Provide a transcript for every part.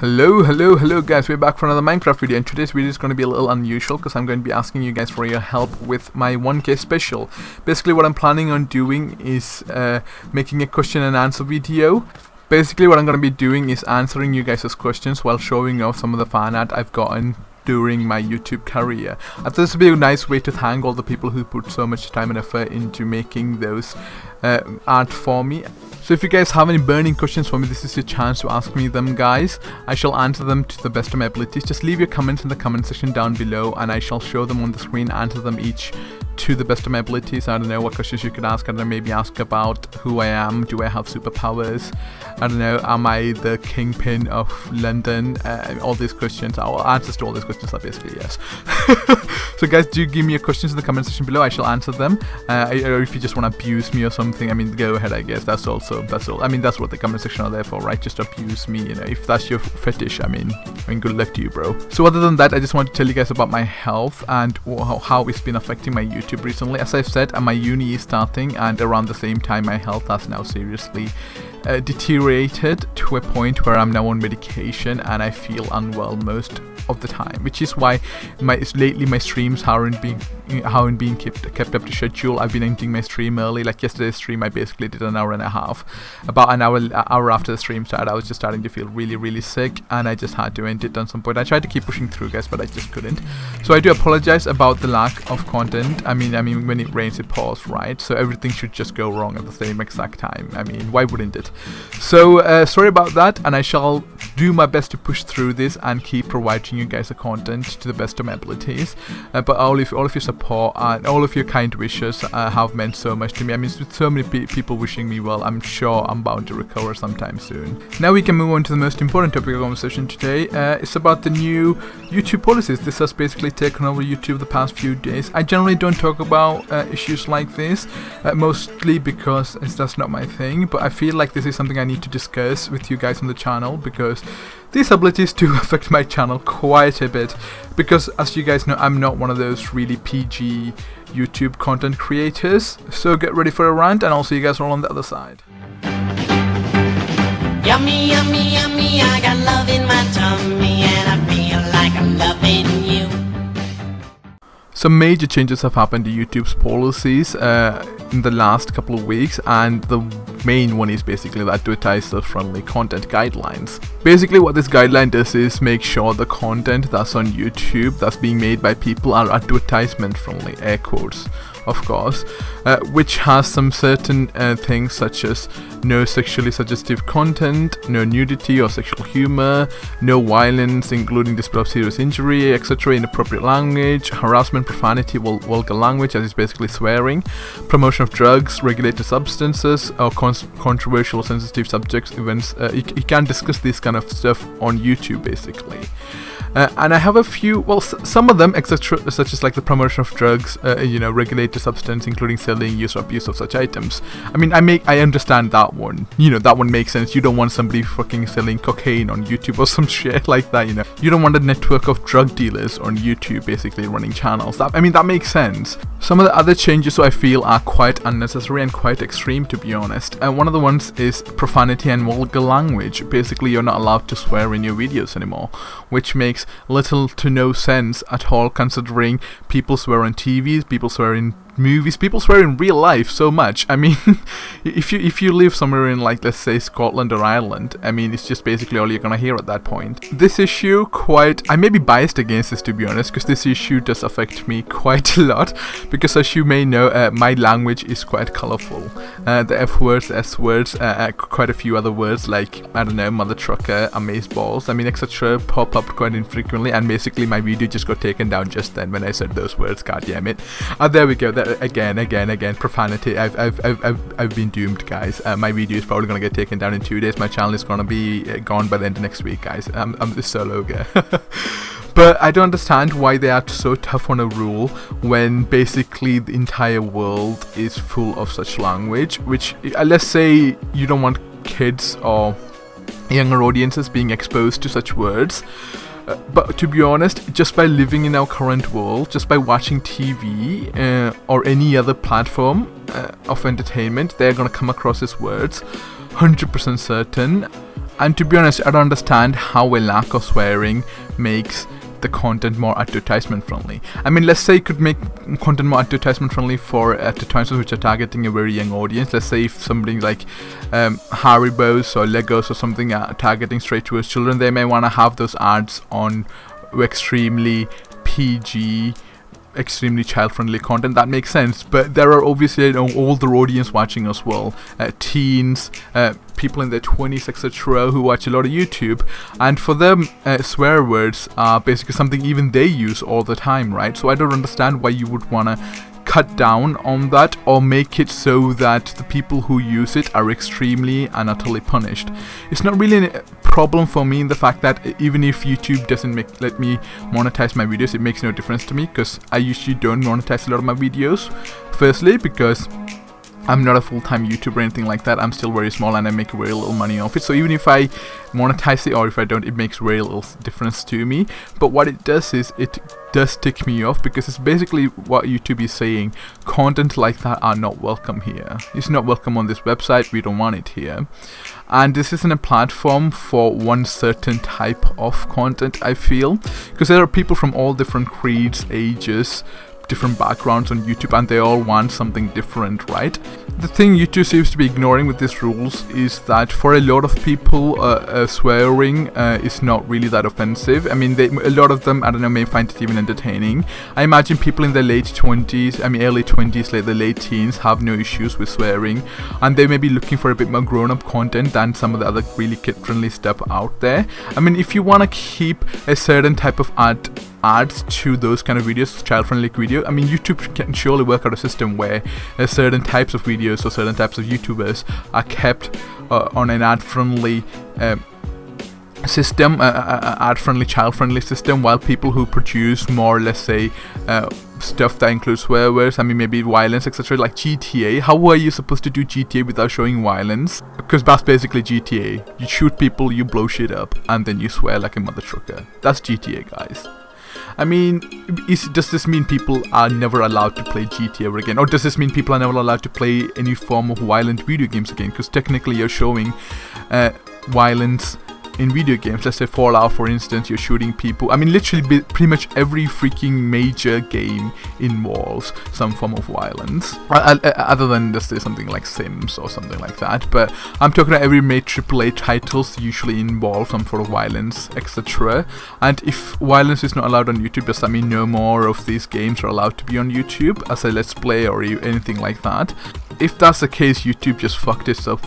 Hello guys, we're back for another Minecraft video, and today's video is going to be a little unusual because I'm going to be asking you guys for your help with my 1K special. Basically what I'm planning on doing is making a question and answer video. Basically what I'm going to be doing is answering you guys' questions while showing off some of the fan art I've gotten during my YouTube career. I thought this would be a nice way to thank all the people who put so much time and effort into making those art for me. So if you guys have any burning questions for me, this is your chance to ask me them, guys. I shall answer them to the best of my abilities. Just leave your comments in the comment section down below and I shall show them on the screen, answer them each to the best of my abilities. I don't know what questions you could ask. I don't know, maybe ask about who I am, do I have superpowers, I don't know, am I the kingpin of London, all these questions. Our answers to all these questions are basically yes. So guys, do give me your questions in the comment section below, I shall answer them. Or if you just want to abuse me or something, I mean, go ahead, I guess. That's all. I mean, that's what the comment section are there for, right? Just abuse me, you know, if that's your fetish. I mean good luck to you, bro. So other than that, I just want to tell you guys about my health and how it's been affecting my YouTube recently. As I've said, my uni is starting, and around the same time my health has now seriously deteriorated to a point where I'm now on medication and I feel unwell most of the time, which is why lately my streams haven't been kept up to schedule. I've been ending my stream early. Like yesterday's stream, I basically did an hour and a half. About an hour after the stream started, I was just starting to feel really sick, and I just had to end it at some point. I tried to keep pushing through, guys, but I just couldn't. So I do apologize about the lack of content. I mean when it rains it pours, right? So everything should just go wrong at the same exact time. I mean, why wouldn't it? So sorry about that, and I shall do my best to push through this and keep providing you guys the content to the best of my abilities. But all of your support and all of your kind wishes have meant so much to me. I mean, with so many people wishing me well, I'm sure I'm bound to recover sometime soon. Now we can move on to the most important topic of conversation today. It's about the new YouTube policies. This has basically taken over YouTube the past few days. I generally don't talk about issues like this, mostly because that's not my thing, but I feel like this is something I need to discuss with you guys on the channel, because these abilities do affect my channel quite a bit, because as you guys know, I'm not one of those really PG YouTube content creators. So get ready for a rant, and I'll see you guys all on the other side. Yummy, yummy, yummy, I got love in my tummy and I feel like I'm loving you. Some major changes have happened to YouTube's policies in the last couple of weeks, and the main one is basically the advertiser-friendly content guidelines. Basically what this guideline does is make sure the content that's on YouTube that's being made by people are advertisement-friendly, air quotes, of course, which has some certain things such as no sexually suggestive content, no nudity or sexual humor, no violence including display of serious injury, etc., inappropriate language, harassment, profanity, vulgar language, as is basically swearing, promotion of drugs, regulated substances, or controversial sensitive subjects, events. You can't discuss this kind of stuff on YouTube, basically. And I have a few, well, some of them, etc., such as like the promotion of drugs, regulated substance, including selling, use, or abuse of such items. I mean, I understand that one. That one makes sense. You don't want somebody fucking selling cocaine on YouTube or some shit like that. You don't want a network of drug dealers on YouTube, basically running channels. That makes sense. Some of the other changes I feel are quite unnecessary and quite extreme, to be honest. And one of the ones is profanity and vulgar language. Basically, you're not allowed to swear in your videos anymore, which makes little to no sense at all, considering people swear on TVs, people swear in movies, people swear in real life so much. I mean, if you live somewhere in, like, let's say Scotland or Ireland, I mean, it's just basically all you're gonna hear at that point. This issue I may be biased against this, to be honest, because this issue does affect me quite a lot, because as you may know, my language is quite colorful. The F words, S words, quite a few other words like, I don't know, mother trucker, amazeballs, I mean, etc., pop up quite infrequently, and basically my video just got taken down just then when I said those words, god damn it. There we go. Again, profanity. I've been doomed, guys. My video is probably gonna get taken down in 2 days. My channel is gonna be gone by the end of next week, guys. I'm the solo guy. But I don't understand why they are so tough on a rule when basically the entire world is full of such language, which, let's say you don't want kids or younger audiences being exposed to such words. But to be honest, just by living in our current world, just by watching TV or any other platform of entertainment, they're gonna come across these words, 100% certain. And to be honest, I don't understand how a lack of swearing makes the content more advertisement friendly. I mean, let's say you could make content more advertisement friendly for advertisers which are targeting a very young audience. Let's say if somebody like Haribo's or Legos or something are targeting straight towards children, they may want to have those ads on extremely PG, extremely child-friendly content. That makes sense, but there are obviously an older audience watching as well, teens, people in their 20s, etc., who watch a lot of YouTube, and for them swear words are basically something even they use all the time, right? So I don't understand why you would want to cut down on that or make it so that the people who use it are extremely and utterly punished. It's not really a problem for me in the fact that even if YouTube doesn't let me monetize my videos, it makes no difference to me, because I usually don't monetize a lot of my videos. Firstly, because I'm not a full-time YouTuber or anything like that. I'm still very small and I make very little money off it. So even if I monetize it or if I don't, it makes very little difference to me. But what it does is it does tick me off, because it's basically what YouTube is saying. Content like that are not welcome here. It's not welcome on this website. We don't want it here. And this isn't a platform for one certain type of content, I feel, because there are people from all different creeds, ages, different backgrounds on YouTube, and they all want something different, right? The thing YouTube seems to be ignoring with these rules is that for a lot of people, swearing is not really that offensive. I mean, a lot of them, I don't know, may find it even entertaining. I imagine people in their late 20s, I mean early 20s, like the late teens, have no issues with swearing, and they may be looking for a bit more grown-up content than some of the other really kid-friendly stuff out there. I mean, if you want to keep a certain type of ads to those kind of videos, child-friendly video, I mean, YouTube can surely work out a system where certain types of videos or certain types of YouTubers are kept on an ad-friendly system, ad-friendly, child-friendly system, while people who produce more, let's say, stuff that includes swear words, I mean maybe violence, etc., like GTA. How are you supposed to do GTA without showing violence? Because that's basically GTA. You shoot people, you blow shit up, and then you swear like a mother trucker. That's GTA, guys. I mean, does this mean people are never allowed to play GTA ever again? Or does this mean people are never allowed to play any form of violent video games again? Because technically you're showing violence in video games. Let's say Fallout, for instance, you're shooting people. I mean, literally pretty much every freaking major game involves some form of violence, other than let's say something like Sims or something like that. But I'm talking about every major AAA titles usually involve some sort of violence, etc. And if violence is not allowed on YouTube, does that mean no more of these games are allowed to be on YouTube as a let's play or anything like that? If that's the case, YouTube just fucked itself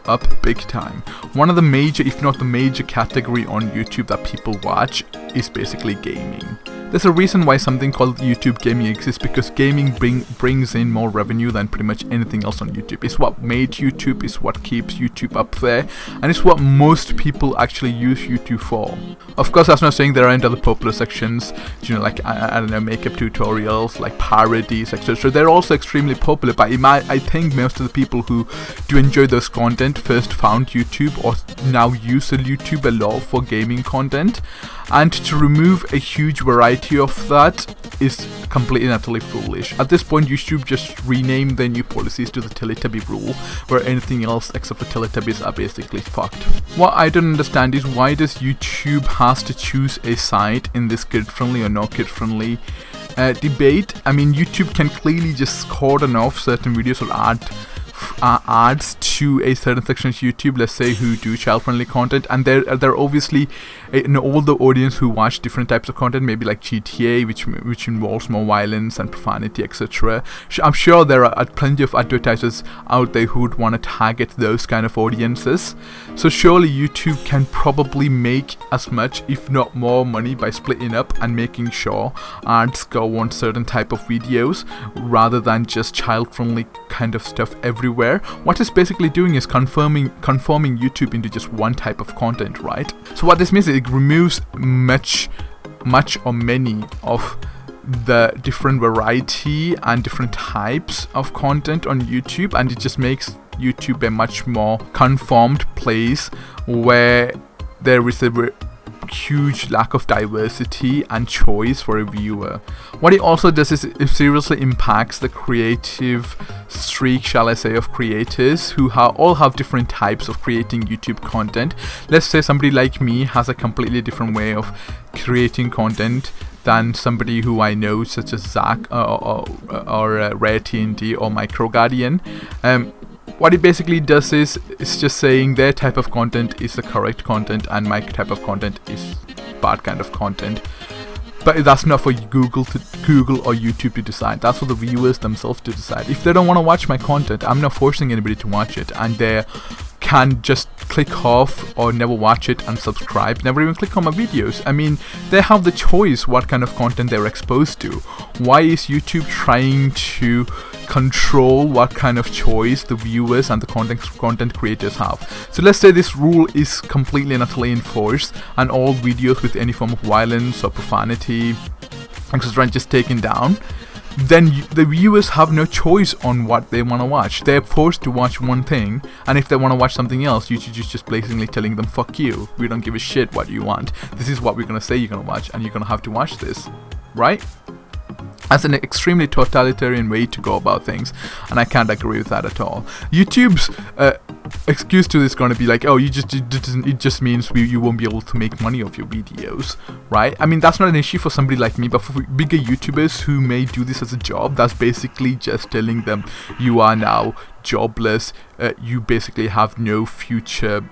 up big time. One of the major, if not the major category on YouTube that people watch is basically gaming. There's a reason why something called YouTube Gaming exists, because gaming brings in more revenue than pretty much anything else on YouTube. It's what made YouTube, it's what keeps YouTube up there, and it's what most people actually use YouTube for. Of course, that's not saying there aren't other popular sections, you know, like, I don't know, makeup tutorials, like parodies, etc. They're also extremely popular, but I think most of the people who do enjoy those content first found YouTube or now use YouTube a lot for gaming content. And to remove a huge variety of that is completely and utterly foolish. At this point, you should just rename the new policies to the Teletubby rule, where anything else except for Teletubbies are basically fucked. What I don't understand is why does YouTube has to choose a side in this kid-friendly or not kid-friendly debate? I mean, YouTube can clearly just cordon off certain videos or ads to a certain section of YouTube, let's say, who do child-friendly content, and they're obviously an older audience who watch different types of content, maybe like GTA, which involves more violence and profanity, etc. I'm sure there are plenty of advertisers out there who would want to target those kind of audiences. So surely YouTube can probably make as much, if not more, money by splitting up and making sure ads go on certain type of videos rather than just child-friendly kind of stuff everywhere. What it's basically doing is conforming YouTube into just one type of content, right? So what this means is it removes much or many of the different variety and different types of content on YouTube, and it just makes YouTube a much more conformed place where there is a huge lack of diversity and choice for a viewer. What it also does is it seriously impacts the creative streak, shall I say, of creators who all have different types of creating YouTube content. Let's say somebody like me has a completely different way of creating content than somebody who I know, such as Zach or Rare TNT or Micro Guardian. What it basically does is it's just saying their type of content is the correct content and my type of content is bad kind of content. But that's not for Google or YouTube to decide. That's for the viewers themselves to decide. If they don't want to watch my content, I'm not forcing anybody to watch it, and they can just click off or never watch it and subscribe, never even click on my videos. I mean, they have the choice what kind of content they're exposed to. Why is YouTube trying to control what kind of choice the viewers and the content creators have? So let's say this rule is completely and utterly enforced, and all videos with any form of violence or profanity, etc., just taken down. Then the viewers have no choice on what they want to watch. They're forced to watch one thing, and if they want to watch something else, YouTube is just blatantly telling them, fuck you, we don't give a shit what you want. This is what we're going to say you're going to watch, and you're going to have to watch this, right? That's an extremely totalitarian way to go about things, and I can't agree with that at all. YouTube's excuse to this is going to be like, oh, it just means you won't be able to make money off your videos, right? I mean, that's not an issue for somebody like me, but for bigger YouTubers who may do this as a job, that's basically just telling them you are now jobless. You basically have no future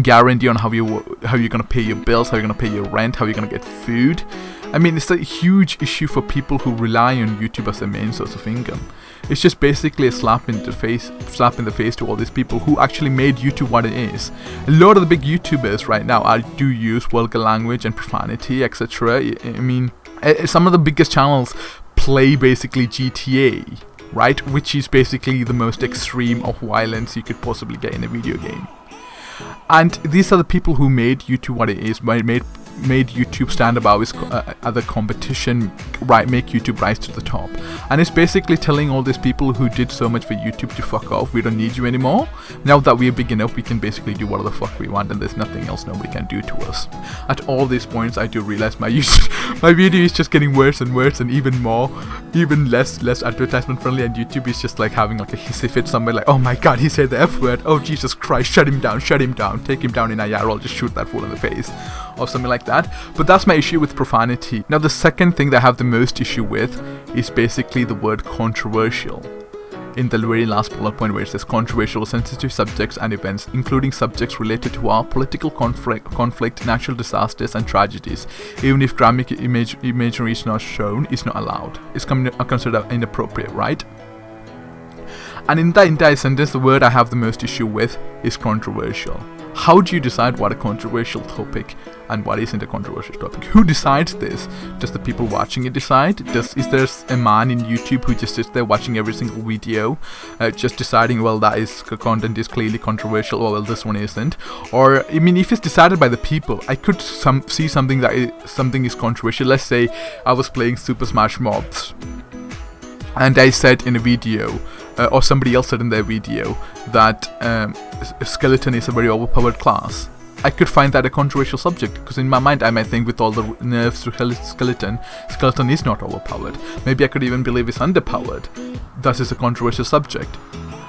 guarantee on how you're gonna pay your bills, how you're gonna pay your rent, how you're gonna get food. I mean, it's a huge issue for people who rely on YouTube as their main source of income. It's just basically a slap in the face to all these people who actually made YouTube what it is. A lot of the big YouTubers right now do use vulgar language and profanity, etc. I mean, some of the biggest channels play basically GTA, right? Which is basically the most extreme of violence you could possibly get in a video game. And these are the people who made YouTube what it is, made YouTube stand above its other competition, right? Make YouTube rise to the top. And it's basically telling all these people who did so much for YouTube to fuck off. We don't need you anymore. Now that we're big enough, we can basically do whatever the fuck we want, and there's nothing else nobody can do to us. At all these points, I do realize my video is just getting worse and worse, and even less advertisement friendly, and YouTube is just like having like a hissy fit somewhere, like, oh my god, he said the F word, oh Jesus Christ, shut him down, take him down in IRL, just shoot that fool in the face, or something like that. But that's my issue with profanity. Now, the second thing that I have the most issue with is basically the word controversial. In the very last bullet point, where it says controversial, sensitive subjects and events, including subjects related to our political conflict, natural disasters and tragedies, even if dramatic imagery is not shown, is not allowed. It's considered inappropriate, right? And in that entire sentence, the word I have the most issue with is controversial. How do you decide what a controversial topic and what isn't a controversial topic? Who decides this? Does the people watching it decide? Is there a man in YouTube who just sits there watching every single video, just deciding, well, content is clearly controversial, or well, this one isn't? Or, I mean, if it's decided by the people, I could see something something is controversial. Let's say I was playing Super Smash Bros. And I said in a video, or somebody else said in their video, that Skeleton is a very overpowered class. I could find that a controversial subject, because in my mind I might think, with all the nerfs to Skeleton is not overpowered. Maybe I could even believe it's underpowered. Thus it's a controversial subject.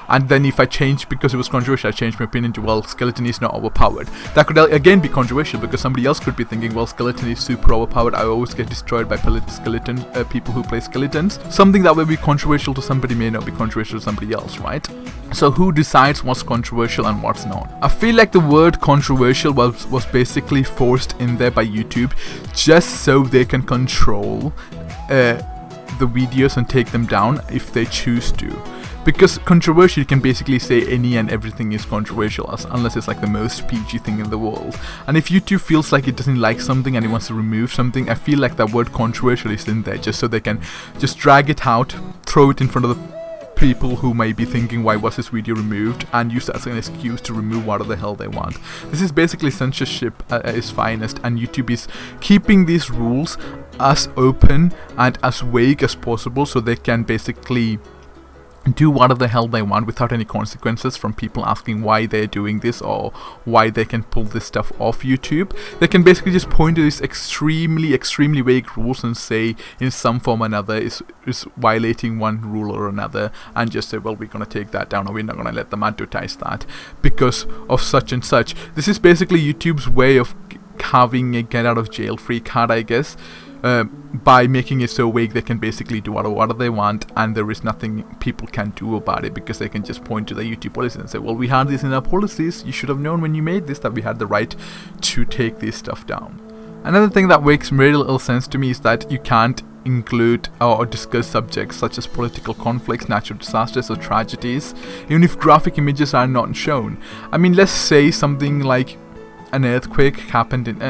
And then if I change, because it was controversial, I changed my opinion to, well, Skeleton is not overpowered. That could again be controversial, because somebody else could be thinking, well, Skeleton is super overpowered, I always get destroyed by people who play Skeletons. Something that will be controversial to somebody may not be controversial to somebody else, right? So who decides what's controversial and what's not? I feel like the word controversial was basically forced in there by YouTube, just so they can control the videos and take them down if they choose to. Because controversial, you can basically say any and everything is controversial, unless it's like the most PG thing in the world. And if YouTube feels like it doesn't like something and it wants to remove something, I feel like that word controversial is in there just so they can just drag it out, throw it in front of the people who may be thinking, why was this video removed, and use that as an excuse to remove whatever the hell they want. This is basically censorship at its finest, and YouTube is keeping these rules as open and as vague as possible so they can basically do whatever the hell they want without any consequences from people asking why they're doing this or why they can pull this stuff off YouTube. They can basically just point to these extremely vague rules and say in some form or another is violating one rule or another, and just say, well, we're going to take that down, or we're not going to let them advertise that because of such and such. This is basically YouTube's way of having a get out of jail free card, I guess. By making it so vague, they can basically do whatever they want, and there is nothing people can do about it, because they can just point to the YouTube policies and say, well, we had this in our policies, you should have known when you made this that we had the right to take this stuff down. Another thing that makes very little sense to me is that you can't include or discuss subjects such as political conflicts, natural disasters or tragedies, even if graphic images are not shown. I mean, let's say something like an earthquake happened in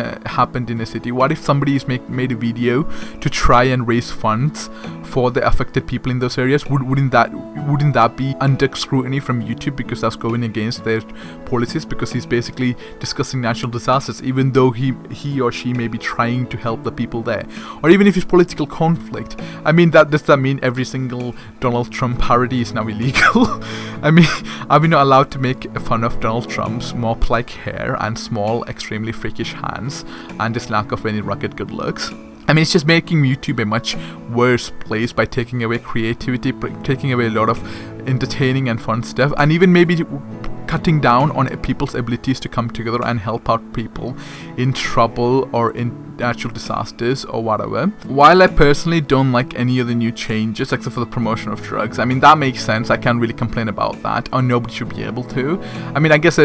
a city. What if somebody's made a video to try and raise funds for the affected people in those areas? Wouldn't that be under scrutiny from YouTube, because that's going against their policies, because he's basically discussing natural disasters, even though he or she may be trying to help the people there? Or even if it's political conflict, I mean, does that mean every single Donald Trump parody is now illegal? I mean, are we not allowed to make fun of Donald Trump's mop-like hair and small, extremely freakish hands and his lack of any rugged good looks? I mean, it's just making YouTube a much worse place by taking away creativity, taking away a lot of entertaining and fun stuff, and even maybe cutting down on people's abilities to come together and help out people in trouble or in natural disasters or whatever. While I personally don't like any of the new changes except for the promotion of drugs, I mean, that makes sense. I can't really complain about that, or nobody should be able to. I mean, I guess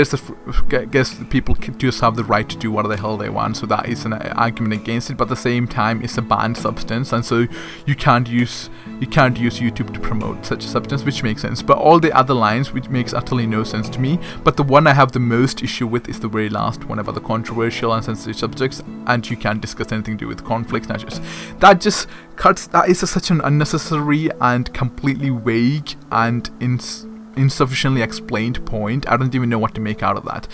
people just have the right to do whatever the hell they want, so that is an argument against it. But at the same time, it's a banned substance, and so you can't use YouTube to promote such a substance, which makes sense. But all the other lines, which makes utterly no sense to me. But the one I have the most issue with is the very last one about the controversial and sensitive subjects, and you can't discuss anything to do with conflicts. That just cuts. That is such an unnecessary and completely vague and insufficiently explained point. I don't even know what to make out of that.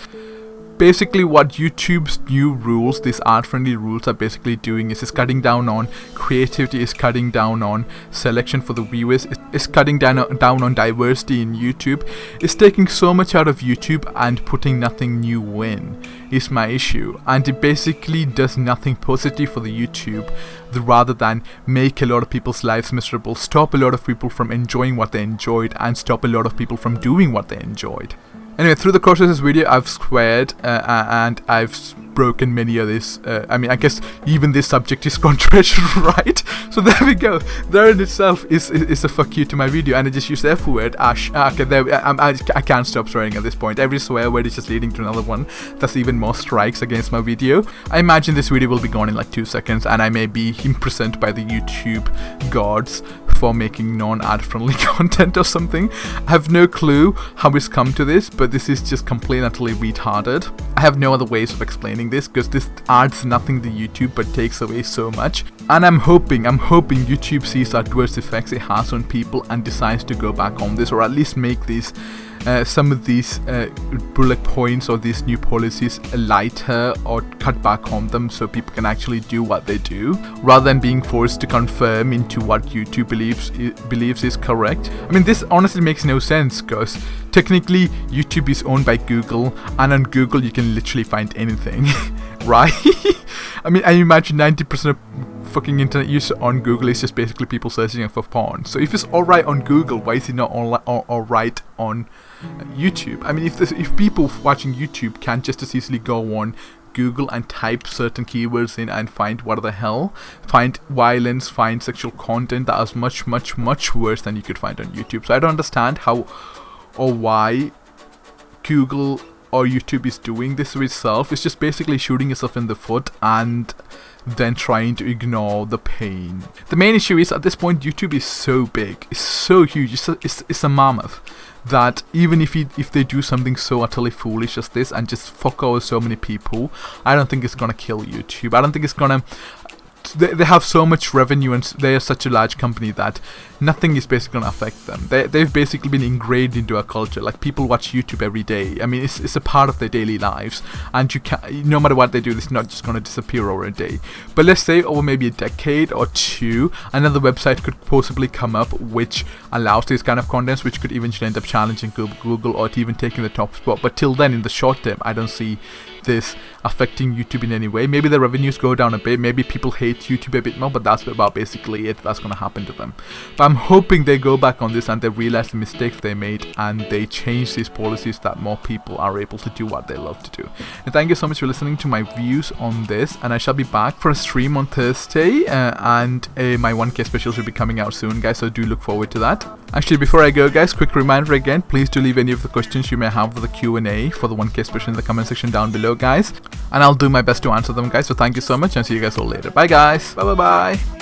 Basically, what YouTube's new rules, these art-friendly rules, are basically doing is cutting down on creativity, is cutting down on selection for the viewers, is cutting down on diversity in YouTube, is taking so much out of YouTube and putting nothing new in, is my issue. And it basically does nothing positive for the YouTube, rather than make a lot of people's lives miserable, stop a lot of people from enjoying what they enjoyed, and stop a lot of people from doing what they enjoyed. Anyway, through the course of this video, I've squared and I've broken many of this. I mean, I guess even this subject is controversial, right? So there we go. There in itself is a fuck you to my video, and I just used the F word. Okay, there. I can't stop swearing at this point. Every swear word is just leading to another one. That's even more strikes against my video. I imagine this video will be gone in like 2 seconds, and I may be imprisoned by the YouTube gods for making non-ad friendly content or something. I have no clue how it's come to this, but this is just completely and utterly retarded. I have no other ways of explaining this, because this adds nothing to YouTube but takes away so much. And I'm hoping YouTube sees the adverse effects it has on people and decides to go back on this, or at least make these some of these bullet points or these new policies lighter, or cut back on them so people can actually do what they do, rather than being forced to conform into what YouTube believes is correct. I mean, this honestly makes no sense, because technically YouTube is owned by Google, and on Google you can literally find anything, right? I mean, I imagine 90% of fucking internet use on Google is just basically people searching for porn. So if it's alright on Google, why is it not alright on YouTube? I mean, if people watching YouTube can just as easily go on Google and type certain keywords in and find what the hell, find violence, find sexual content that is much worse than you could find on YouTube. So I don't understand how or why Google or YouTube is doing this to itself. It's just basically shooting itself in the foot and then trying to ignore the pain. The main issue is, at this point, YouTube is so big, it's so huge, it's a mammoth, that even if they do something so utterly foolish as this and just fuck over so many people, I don't think it's gonna kill YouTube. I don't think it's gonna they have so much revenue and they are such a large company that nothing is basically going to affect them. They've basically been ingrained into our culture. Like, people watch YouTube every day. I mean, it's a part of their daily lives, and you can't, no matter what they do, it's not just going to disappear over a day. But let's say over maybe a decade or two, another website could possibly come up which allows this kind of contents, which could eventually end up challenging Google or even taking the top spot. But till then, in the short term, I don't see this affecting YouTube in any way. Maybe the revenues go down a bit, maybe people hate YouTube a bit more, but that's about basically it that's going to happen to them. But I'm hoping they go back on this and they realize the mistakes they made and they change these policies that more people are able to do what they love to do. And thank you so much for listening to my views on this, and I shall be back for a stream on Thursday, and my 1K special should be coming out soon, guys, so do look forward to that. Actually, before I go, guys, quick reminder again, please do leave any of the questions you may have for the Q&A for the 1K special in the comment section down below, guys, and I'll do my best to answer them, guys. So thank you so much, and see you guys all later. Bye, guys. Bye.